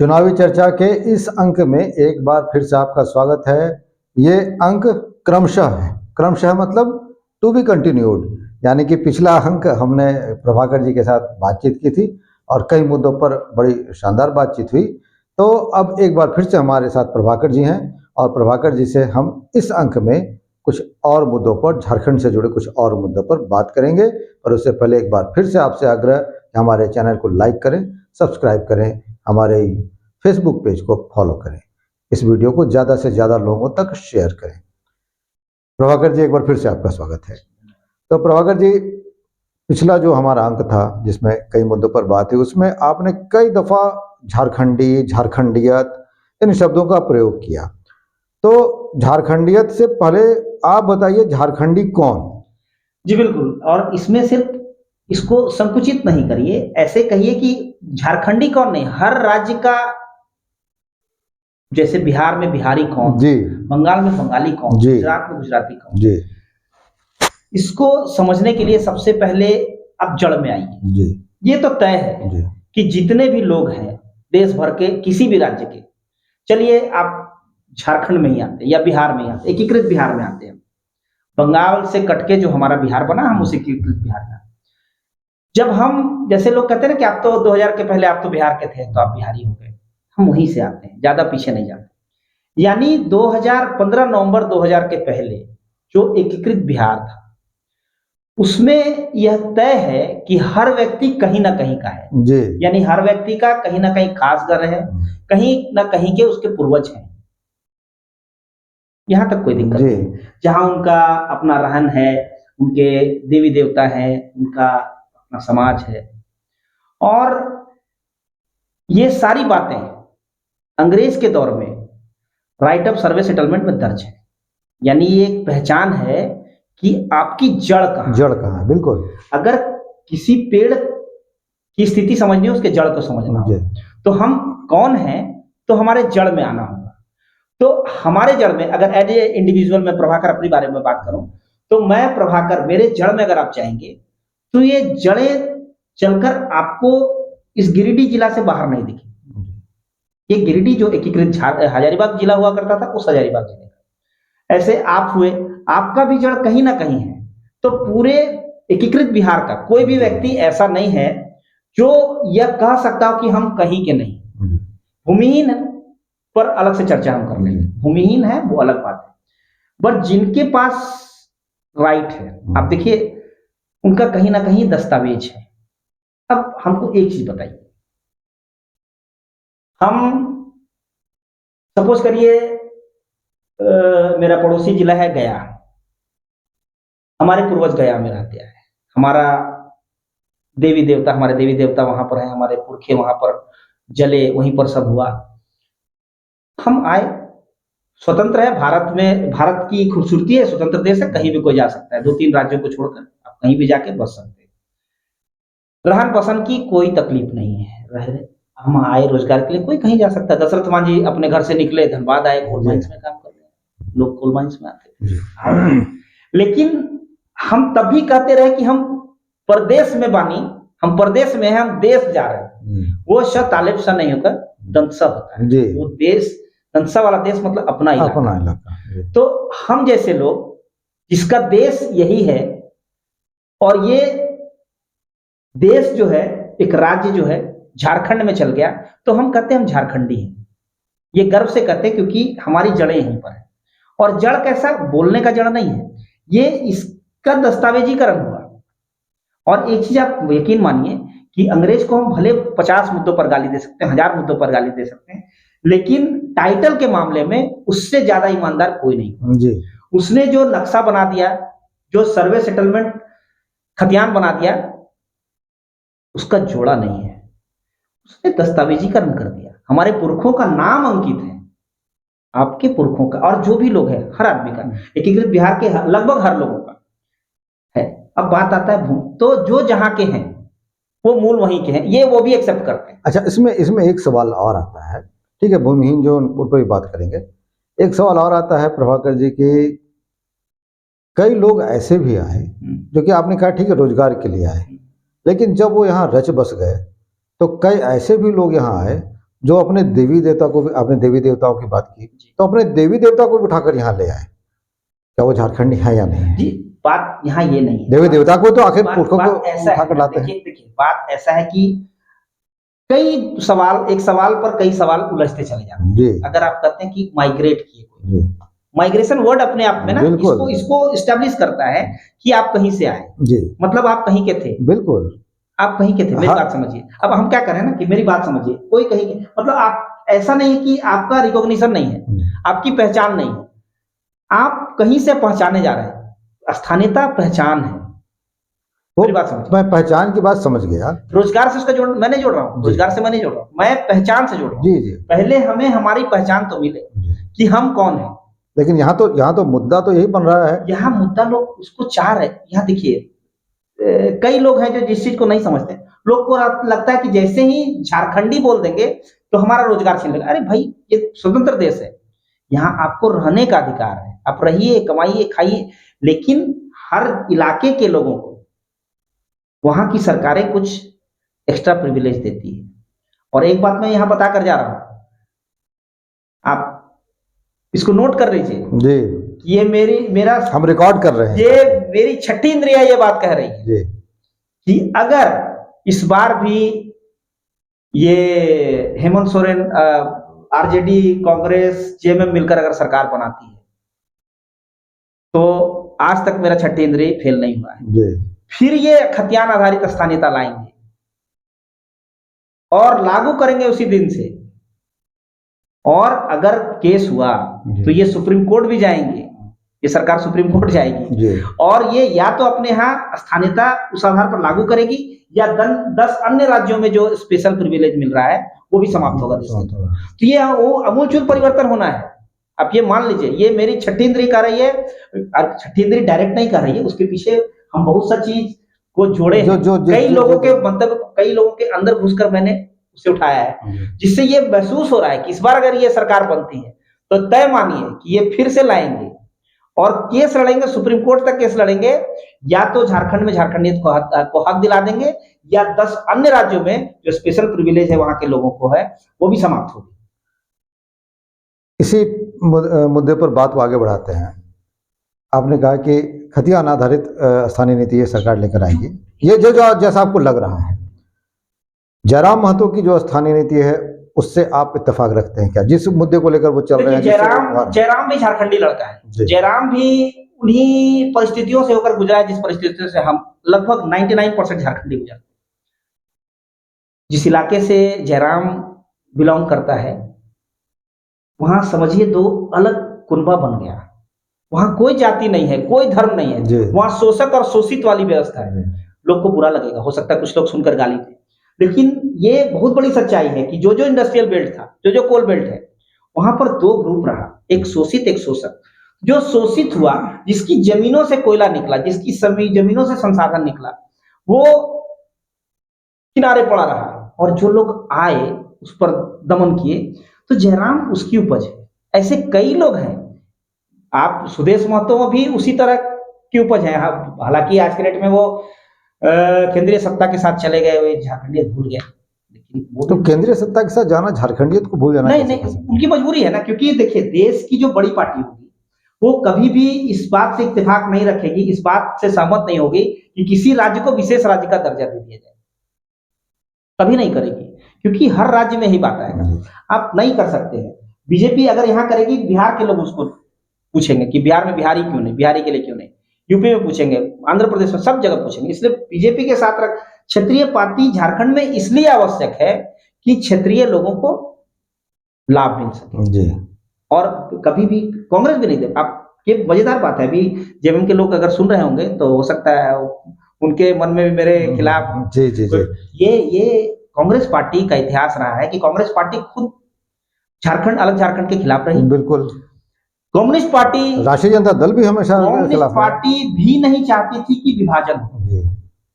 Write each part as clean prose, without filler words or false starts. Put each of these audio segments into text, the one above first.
चुनावी चर्चा के इस अंक में एक बार फिर से आपका स्वागत है। ये अंक क्रमशः है, क्रमशः मतलब टू बी कंटिन्यूड, यानी कि पिछला अंक हमने प्रभाकर जी के साथ बातचीत की थी और कई मुद्दों पर बड़ी शानदार बातचीत हुई। तो अब एक बार फिर से हमारे साथ प्रभाकर जी हैं और प्रभाकर जी से हम इस अंक में कुछ और मुद्दों पर, झारखंड से जुड़े कुछ और मुद्दों पर बात करेंगे। पर उससे पहले एक बार फिर से आपसे आग्रह कि हमारे चैनल को लाइक करें, सब्सक्राइब करें, हमारे फेसबुक पेज को फॉलो करें, इस वीडियो को ज़्यादा से ज़्यादा लोगों तक शेयर करें। प्रभाकर जी, एक बार फिर से आपका स्वागत है। तो प्रभाकर जी, पिछला जो हमारा अंक था जिसमें कई मुद्दों पर बात हुई, उसमें आपने कई दफ़ा झारखंडी, झारखंडियत इन शब्दों का प्रयोग किया। तो झारखंडियत से पहले आप बताइए, झारखंडी कौन? जी बिल्कुल, और इसमें सिर्फ इसको संकुचित नहीं करिए, ऐसे कहिए कि झारखंडी कौन नहीं, हर राज्य का, जैसे बिहार में बिहारी कौन जी, बंगाल में बंगाली कौन, जी, गुजरात में गुजराती कौन। जी, इसको समझने के लिए सबसे पहले आप जड़ में आइए। जी, ये तो तय है जी, कि जितने भी लोग हैं देश भर के, किसी भी राज्य के, चलिए आप झारखंड में ही आते हैं या बिहार में ही आते हैं, एकीकृत बिहार में आते हैं। बंगाल से कटके जो हमारा बिहार बना, हम उस एकीकृत बिहार में। जब हम, जैसे लोग कहते हैं ना कि आप तो 2000 के पहले आप तो बिहार के थे तो आप बिहारी हो गए, हम वहीं से आते हैं, ज्यादा पीछे नहीं जाते। यानी 2015 नवंबर 2000 के पहले जो एकीकृत बिहार था, उसमें यह तय है कि हर व्यक्ति कहीं ना कहीं का है। जी, यानी हर व्यक्ति का कहीं ना कहीं खास घर है, कहीं ना कहीं के उसके पूर्वज हैं, यहां तक कोई दिक्कत नहीं। जहां उनका अपना रहन है, उनके देवी देवता है, उनका अपना समाज है, और ये सारी बातें अंग्रेज के दौर में राइट ऑफ सर्वे सेटलमेंट में दर्ज है। यानी ये एक पहचान है कि आपकी जड़ कहाँ है। बिल्कुल। अगर किसी पेड़ की स्थिति समझनी हो, उसके जड़ को समझना हो, तो हम कौन हैं, तो हमारे जड़ में आना होगा। तो हमारे जड़ में, अगर एज ए इंडिविजुअल मैं प्रभाकर अपने बारे में बात करूं, तो मैं प्रभाकर, मेरे जड़ में अगर आप जाएंगे तो ये जड़ें चलकर आपको इस गिरिडीह जिला से बाहर नहीं दिखेगी। ये गिरिडीह जो एकीकृत हजारीबाग जिला हुआ करता था, उस हजारीबाग जिले का, ऐसे आप हुए, आपका भी जड़ कहीं ना कहीं है। तो पूरे एकीकृत बिहार का कोई भी व्यक्ति ऐसा नहीं है जो यह कह सकता हो कि हम कहीं के नहीं। भूमिहीन पर अलग से चर्चा हम कर लेंगे, भूमिहीन है वो अलग बात है, बट जिनके पास राइट है, आप देखिए उनका कहीं ना कहीं दस्तावेज है। अब हमको एक चीज बताइए, हम सपोज करिए मेरा पड़ोसी जिला है गया, हमारे पूर्वज गया में रहते हैं, हमारा देवी देवता, हमारे देवी देवता वहां पर है, हमारे पुरखे वहां पर जले, वहीं पर सब हुआ। हम आए, स्वतंत्र है भारत में, भारत की खूबसूरती है, स्वतंत्र देश है, कहीं भी कोई जा सकता है, 2-3 राज्यों को छोड़कर आप कहीं भी जाके बस सकते हैं, रहन बसन की कोई तकलीफ नहीं है। हम आए रोजगार के लिए, कोई कहीं जा सकता है। दशरथ मांझी अपने घर से निकले, धनबाद आए, कोल माइंस में काम कर रहे हैं, लोग कोल माइंस में आते। लेकिन हम तब भी कहते रहे कि हम परदेश में बानी, हम परदेश में हैं, हम देश जा रहे हैं। वो श तालिब सा नहीं होकर दंसा होता है, वो देश, दंसा वाला देश मतलब अपना इलाका। तो हम जैसे लोग जिसका देश यही है, और ये देश जो है, एक राज्य जो है झारखंड में चल गया, तो हम कहते हैं हम झारखंडी हैं। ये गर्व से कहते हैं क्योंकि हमारी जड़ें यहीं पर है। और जड़ कैसा, बोलने का जड़ नहीं है, ये इसका दस्तावेजीकरण हुआ। और एक चीज आप यकीन मानिए कि अंग्रेज को हम भले 50 मुद्दों पर गाली दे सकते हैं, 1000 मुद्दों पर गाली दे सकते हैं, लेकिन टाइटल के मामले में उससे ज्यादा ईमानदार कोई नहीं जी। उसने जो नक्शा बना दिया, जो सर्वे सेटलमेंट खतियान बना दिया, उसका जोड़ा नहीं है, उसने दस्तावेजीकरण कर दिया। हमारे पुरखों का नाम अंकित है, आपके पुरखों का, और जो भी लोग हैं, हर आदमी का, एकीकृत बिहार के लगभग हर लोगों का है। अब बात आता है भूमि, तो जो जहां के हैं वो मूल वहीं के हैं, ये वो भी एक्सेप्ट करते हैं। अच्छा, इसमें एक सवाल और आता है, ठीक है, भूमिहीन जो उन पर भी बात करेंगे। एक सवाल और आता है प्रभाकर जी की, कई लोग ऐसे भी आए जो कि आपने कहा ठीक है रोजगार के लिए आए, लेकिन जब वो यहाँ रच बस गए तो कई ऐसे भी लोग यहाँ आए जो अपने देवी देवता को भी, आपने देवी देवताओं की बात की, तो अपने देवी देवता को भी उठाकर यहाँ ले आए, क्या वो झारखंडी है या नहीं है? जी, बात यहाँ ये नहीं है। देवी देवता को तो आखिर बात पुरखों को बात ऐसा उठाकर है, लाते हैं। देखिए बात ऐसा है कि कई सवाल, एक सवाल पर कई सवाल उलझते चले जाते हैं। जी अगर आप कहते हैं कि माइग्रेट किए कोई, जी माइग्रेशन वर्ड अपने आप में ना बिल्कुल। इसको इस्टेब्लिश करता है कि आप कहीं से आए, जी मतलब आप कहीं के थे, बिल्कुल। आप कहीं के थे, मेरी हाँ। बात समझिए। अब हम क्या करें ना कि मेरी बात समझिए, कोई कहीं के, मतलब आप, ऐसा नहीं कि आपका रिकॉग्निशन नहीं है, आपकी पहचान नहीं है, आप कहीं से पहचाने जा रहे हैं, स्थानीयता पहचान है। वो मेरी बात समझिए, मैं पहचान की बात समझ गया। रोजगार से उसका जोड़, मैं नहीं जोड़ रहा हूँ, जी। रोजगार से मैं नहीं जोड़ रहा हूँ, मैं पहचान से जोड़ रहा हूँ। जी जी पहले हमें हमारी पहचान तो मिले जी। कि हम कौन है। लेकिन यहाँ तो मुद्दा तो यही बन रहा है। यहाँ मुद्दा लोग उसको चाह रहे, यहाँ देखिए कई लोग हैं जो जिस चीज को नहीं समझते, लोग को लगता है कि जैसे ही झारखंडी बोल देंगे तो हमारा रोजगार छीन लेगा। अरे भाई, ये स्वतंत्र देश है, यहाँ आपको रहने का अधिकार है, आप रहिए, कमाइए, खाइए, लेकिन हर इलाके के लोगों को वहां की सरकारें कुछ एक्स्ट्रा प्रिविलेज देती है। और एक बात मैं यहाँ बता कर जा रहा हूं, आप इसको नोट कर लीजिए, जी ये मेरा, हम रिकॉर्ड कर रहे हैं। ये मेरी छठी इंद्रिया ये बात कह रही है जी कि अगर इस बार भी ये हेमंत सोरेन, आरजेडी, कांग्रेस, जेएमएम मिलकर अगर सरकार बनाती है तो आज तक मेरा छठी इंद्रिय फेल नहीं हुआ है। जी फिर ये खतियान आधारित स्थानीयता लाएंगे और लागू करेंगे उसी दिन से, और अगर केस हुआ तो ये सुप्रीम कोर्ट भी जाएंगे, ये सरकार सुप्रीम कोर्ट जाएगी जी और ये या तो अपने यहाँ स्थानीयता उस आधार पर लागू करेगी, या 10 अन्य राज्यों में जो स्पेशल प्रिविलेज मिल रहा है वो भी समाप्त होगा देश के अंदर। तो ये वो अमूलचूल परिवर्तन होना है। आप ये मान लीजिए, ये मेरी छठी इंद्री कह रही है, छठी इंद्री डायरेक्ट नहीं कह रही है, उसके पीछे हम बहुत सा चीज को जोड़े हैं, कई लोगों के मंतव्य, कई लोगों के अंदर घुसकर मैंने उसे उठाया है, जिससे ये महसूस हो रहा है कि इस बार अगर ये सरकार बनती है तो तय मानिए कि ये फिर से लाएंगे और केस लड़ेंगे, सुप्रीम कोर्ट तक केस लड़ेंगे, या तो झारखंड में झारखंडियत को हक दिला देंगे, या 10 अन्य राज्यों में जो स्पेशल प्रिविलेज है वहां के लोगों को है वो भी समाप्त होगी। इसी मुद्दे पर बात को आगे बढ़ाते हैं। आपने कहा कि खतियान आधारित स्थानीय नीति ये सरकार लेकर आएगी, ये जो जैसा आपको लग रहा है, जयराम महतो की जो स्थानीय नीति है उससे आप इत्तेफाक रखते हैं क्या, जिस मुद्दे को लेकर वो चल रहे हैं? जयराम भी झारखंडी लड़का है, जयराम भी उन्हीं परिस्थितियों से होकर गुजरा है जिस परिस्थितियों से हम लगभग 99% झारखंडी गुजरते हैं। जिस इलाके से जयराम बिलोंग करता है वहां समझिए दो अलग कुनबा बन गया, वहां कोई जाति नहीं है, कोई धर्म नहीं है, वहां शोषक और शोषित वाली व्यवस्था है। लोग को बुरा लगेगा, हो सकता है कुछ लोग सुनकर गाली दे, लेकिन ये बहुत बड़ी सच्चाई है कि जो इंडस्ट्रियल बेल्ट था, जो कोल बेल्ट है, वहां पर 2 ग्रुप रहा, एक शोषित एक शोषक। जो शोषित हुआ, जिसकी जमीनों से कोयला निकला, जिसकी जमीनों से संसाधन निकला, वो किनारे पड़ा रहा, और जो लोग आए उस पर दमन किए, तो जयराम उसकी उपज है। ऐसे कई लोग हैं, आप सुदेश महतो भी उसी तरह की उपज है। हालांकि आज के डेट में वो केंद्रीय सत्ता के साथ चले गए, वे झारखंडियत भूल गए, लेकिन वो तो केंद्रीय सत्ता के साथ जाना झारखंडियत को भूल जाना नहीं, उनकी मजबूरी है ना, क्योंकि देखिए देश की जो बड़ी पार्टी होगी वो कभी भी इस बात से इत्तेफाक नहीं रखेगी, इस बात से सहमत नहीं होगी कि किसी राज्य को विशेष राज्य का दर्जा दे दिया जाए, कभी नहीं करेगी, क्योंकि हर राज्य में ही बात आएगा, आप नहीं कर सकते हैं। बीजेपी अगर यहाँ करेगी, बिहार के लोग उसको पूछेंगे कि बिहार में बिहारी क्यों नहीं, बिहारी के लिए क्यों नहीं, यूपी में पूछेंगे, आंध्र प्रदेश में, सब जगह पूछेंगे। इसलिए बीजेपी के साथ क्षेत्रीय पार्टी झारखंड में इसलिए आवश्यक है कि क्षेत्रीय लोगों को लाभ मिल सके जी। और कभी भी कांग्रेस भी नहीं दे। आप ये मजेदार बात है, अभी जेएमएम के लोग अगर सुन रहे होंगे तो हो सकता है उनके मन में भी मेरे खिलाफ, जी जी जी, ये कांग्रेस पार्टी का इतिहास रहा है कि कांग्रेस पार्टी खुद अलग झारखंड के खिलाफ रही। बिल्कुल। कम्युनिस्ट पार्टी, राष्ट्रीय जनता दल भी हमेशा कम्युनिस्ट पार्टी भी नहीं चाहती थी कि विभाजन हो,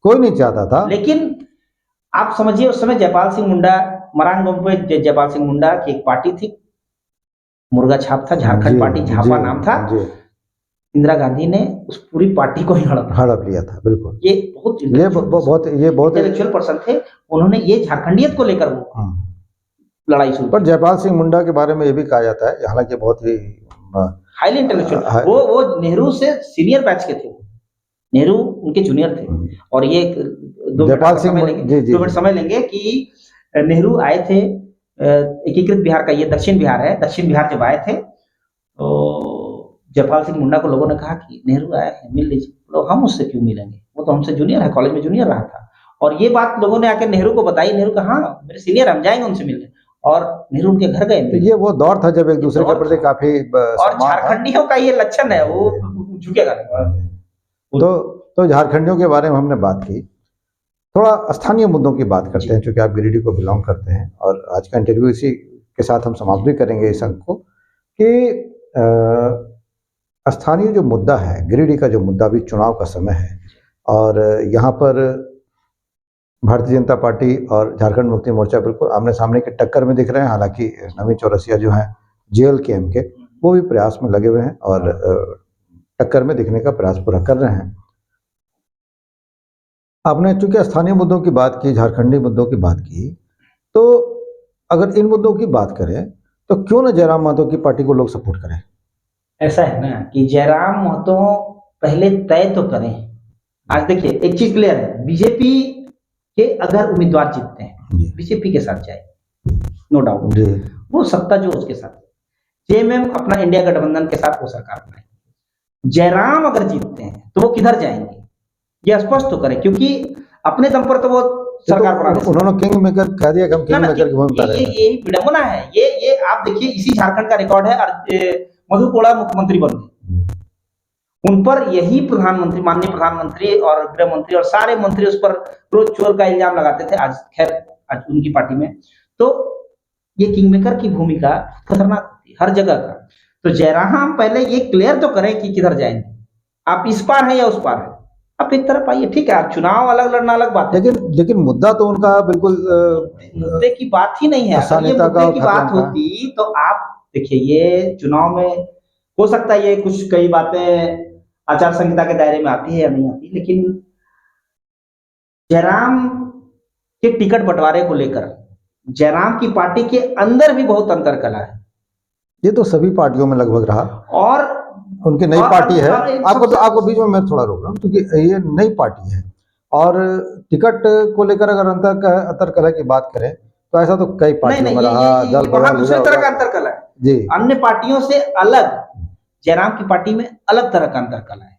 कोई नहीं चाहता था। लेकिन आप समझिए उस समय जयपाल सिंह मुंडा, मरांग पे जयपाल सिंह मुंडा की एक पार्टी थी, मुर्गा छाप था, झारखंड पार्टी, झापा नाम था। इंदिरा गांधी ने उस पूरी पार्टी को ही हड़प लिया था। बिल्कुल, ये बहुत इंटेलेक्चुअल पर्सन थे, उन्होंने ये झारखंडियत को लेकर लड़ाई शुरू पर जयपाल सिंह मुंडा के बारे में ये भी कहा जाता है, हालांकि बहुत ही हाईली इंटेलेक्चुअल, वो नेहरू से सीनियर बैच के थे, नेहरू उनके जूनियर थे। और ये जयपाल सिंह जी 2 मिनट समय लेंगे कि नेहरू आए थे एकीकृत बिहार का, ये दक्षिण बिहार है, दक्षिण बिहार जब आए थे तो जयपाल सिंह मुंडा को लोगों ने कहा कि नेहरू आए हैं, मिल लीजिए। लोग, हम उससे क्यों मिलेंगे, वो तो हमसे जूनियर है, कॉलेज में जूनियर रहा था। और ये बात लोगों ने आकर नेहरू को बताई, नेहरू कहा हाँ मेरे सीनियर, हम जाएंगे उनसे मिलने। और नेहरू उनके घर गए। तो ये वो दौर था जब एक दूसरे के प्रति काफी और झारखंडियों का ये लक्षण है, वो झुकेगा नहीं। तो झारखंडियों के बारे में हमने बात की, थोड़ा स्थानीय मुद्दों की बात करते हैं, क्योंकि आप गिरिडीह को बिलोंग करते हैं और आज का इंटरव्यू इसी के साथ हम समाप्त भी करेंगे इस अंक को, कि स्थानीय जो मुद्दा है, गिरिडीह का जो मुद्दा, अभी चुनाव का समय है और यहाँ पर भारतीय जनता पार्टी और झारखंड मुक्ति मोर्चा बिल्कुल आमने सामने के टक्कर में दिख रहे हैं। हालांकि नवीन चौरसिया जो हैं JLKM के, वो भी प्रयास में लगे हुए हैं और टक्कर में दिखने का प्रयास पूरा कर रहे हैं। आपने चूंकि स्थानीय मुद्दों की बात की, झारखंडी मुद्दों की बात की, तो अगर इन मुद्दों की बात करें तो क्यों न जयराम महतो की पार्टी को लोग सपोर्ट करें? ऐसा है ना कि जयराम महतो पहले तय तो करें। आज देखिए एक चीज क्लियर है, बीजेपी के अगर उम्मीदवार जीतते हैं, बीजेपी के साथ जाए, नो डाउट, वो सत्ता जो उसके साथ, JMM अपना इंडिया गठबंधन के साथ वो सरकार बनाएंगे। जयराम अगर जीतते हैं तो वो किधर जाएंगे, ये स्पष्ट तो करें, क्योंकि अपने दम पर तो वो सरकार बना, उन्होंने किंग मेकर कह दिया कि हम किंग मेकर की भूमिका रहे हैं। यही विडंबना है, ये आप देखिए, इसी झारखंड का रिकॉर्ड है, मधु कोड़ा मुख्यमंत्री बन गए, उन पर यही प्रधानमंत्री, माननीय प्रधानमंत्री और गृह मंत्री और सारे मंत्री उस पर रोज चोर का इल्जाम लगाते थे। आज खैर आज उनकी पार्टी में तो ये किंग मेकर की भूमिका खतरनाक होती है हर जगह का। तो जयराम पहले ये क्लियर तो करें कि किधर जाएंगे, आप इस पार हैं या उस पार हैं, आप एक तरफ आइए, ठीक है, आप चुनाव अलग लड़ना अलग बात है, लेकिन मुद्दा तो उनका बिल्कुल मुद्दे की बात ही नहीं है। अगर ये मुद्दे की बात होती तो आप देखिए, ये चुनाव में हो सकता है ये कुछ कई बातें आचार संहिता के दायरे में आती है या नहीं आती, लेकिन जयराम के टिकट बंटवारे को लेकर जयराम की पार्टी के अंदर भी बहुत अंतर कला है। ये तो सभी पार्टियों में लगभग रहा, और उनकी नई पार्टी है। आपको बीच में मैं थोड़ा रोक रहा हूँ, क्योंकि ये नई पार्टी है और टिकट को लेकर अगर अंतर कला की बात करें तो ऐसा तो कई पार्टियों में रहा, दूसरे तरह का अंतर कला है जी, अन्य पार्टियों से अलग जयराम की पार्टी में अलग तरह का अंतर कला है।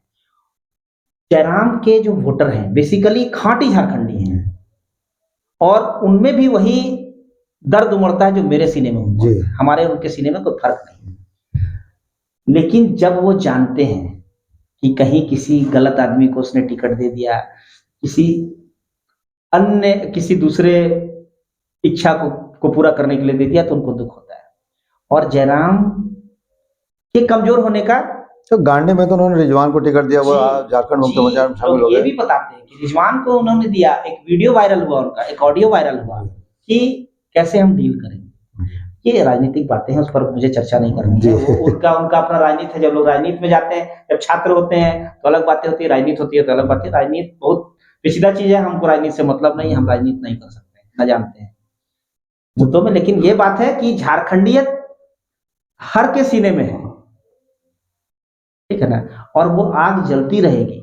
जयराम के जो वोटर हैं बेसिकली खांटी झारखंडी हैं, और उनमें भी वही दर्द उमड़ता है जो मेरे सीने में हुआ, हमारे उनके सीने में कोई फर्क नहीं। लेकिन जब वो जानते हैं कि कहीं किसी गलत आदमी को उसने टिकट दे दिया, किसी दूसरे इच्छा को पूरा करने के लिए दे दिया, तो उनको दुख होता है। और जयराम के कमजोर होने का, तो गांडी में तो उन्होंने रिजवान को टिकट दिया, वो झारखंड मुक्ति मोर्चा में शामिल हो गए। ये भी बताते हैं कि रिजवान को उन्होंने दिया, एक वीडियो वायरल हुआ उनका, एक ऑडियो वायरल हुआ कि कैसे हम डील करेंगे। ये राजनीतिक बातें हैं, उस पर मुझे चर्चा नहीं करनी है। उनका अपना राजनीति है, जब लोग राजनीति में जाते हैं, जब छात्र होते हैं तो अलग बातें होती है, राजनीति होती है तो अलग बातें। राजनीति बहुत पेचीदा चीज है, हमको राजनीति से मतलब नहीं, हम राजनीति नहीं कर सकते, न जानते हैं मुद्दों में। लेकिन ये बात है कि झारखंडियत हर के सीने में है, ठीक है ना, और वो आग जलती रहेगी,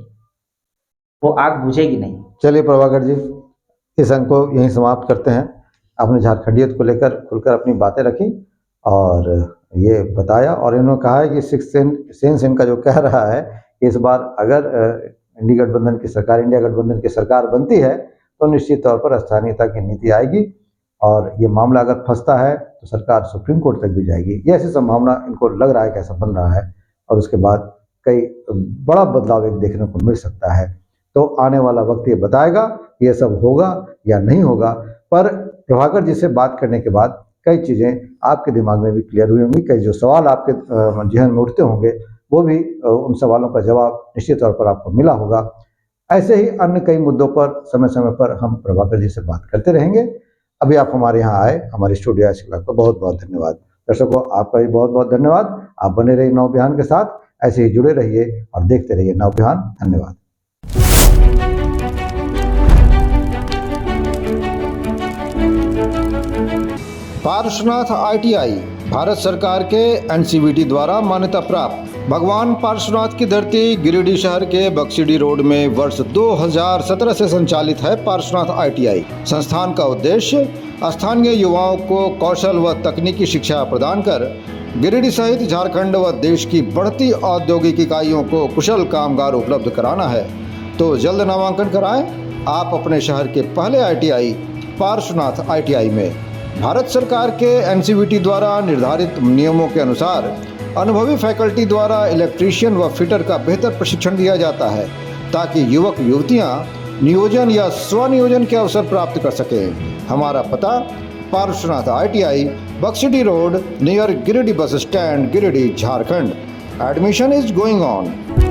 वो आग बुझेगी नहीं। चलिए प्रभाकर जी, इस अंक को यहीं समाप्त करते हैं। आपने झारखंडियत को लेकर खुलकर अपनी बातें रखी और ये बताया, और इन्होंने कहा है कि सिक्स सेंस इनका जो कह रहा है, इस बार अगर इंडिया गठबंधन की सरकार बनती है तो निश्चित तौर पर स्थानीयता की नीति आएगी, और ये मामला अगर फंसता है तो सरकार सुप्रीम कोर्ट तक भी जाएगी। ये ऐसी संभावना इनको लग रहा है कि ऐसा बन रहा है, और उसके बाद कई बड़ा बदलाव एक देखने को मिल सकता है। तो आने वाला वक्त ये बताएगा कि ये सब होगा या नहीं होगा। पर प्रभाकर जी से बात करने के बाद कई चीज़ें आपके दिमाग में भी क्लियर हुई होंगी, कई जो सवाल आपके जहन में उठते होंगे वो भी उन सवालों का जवाब निश्चित तौर पर आपको मिला होगा। ऐसे ही अन्य कई मुद्दों पर समय समय पर हम प्रभाकर जी से बात करते रहेंगे। अभी आप हमारे यहाँ आए, हमारे स्टूडियो आए, आपका बहुत बहुत धन्यवाद। दर्शकों, आपका भी बहुत बहुत धन्यवाद। आप बने रहिए नव बिहान के साथ, ऐसे ही जुड़े रहिए और देखते रहिए नव बिहान। धन्यवाद। पार्श्वनाथ ITI भारत सरकार के NCVT द्वारा मान्यता प्राप्त भगवान पार्श्वनाथ की धरती गिरिडीह शहर के बक्सीडी रोड में वर्ष 2017 से संचालित है पार्श्वनाथ ITI। संस्थान का उद्देश्य स्थानीय युवाओं को कौशल व तकनीकी शिक्षा प्रदान कर गिरिडीह सहित झारखंड व देश की बढ़ती औद्योगिक इकाइयों को कुशल कामगार उपलब्ध कराना है। तो जल्द नामांकन कराएं आप अपने शहर के पहले ITI पार्श्वनाथ ITI में। भारत सरकार के NCVT द्वारा निर्धारित नियमों के अनुसार अनुभवी फैकल्टी द्वारा इलेक्ट्रीशियन व फिटर का बेहतर प्रशिक्षण दिया जाता है ताकि युवक युवतियां नियोजन या स्वनियोजन के अवसर प्राप्त कर सकें। हमारा पता Parshvanath ITI Baksidih road near Giridih bus stand Giridih Jharkhand. Admission is going on.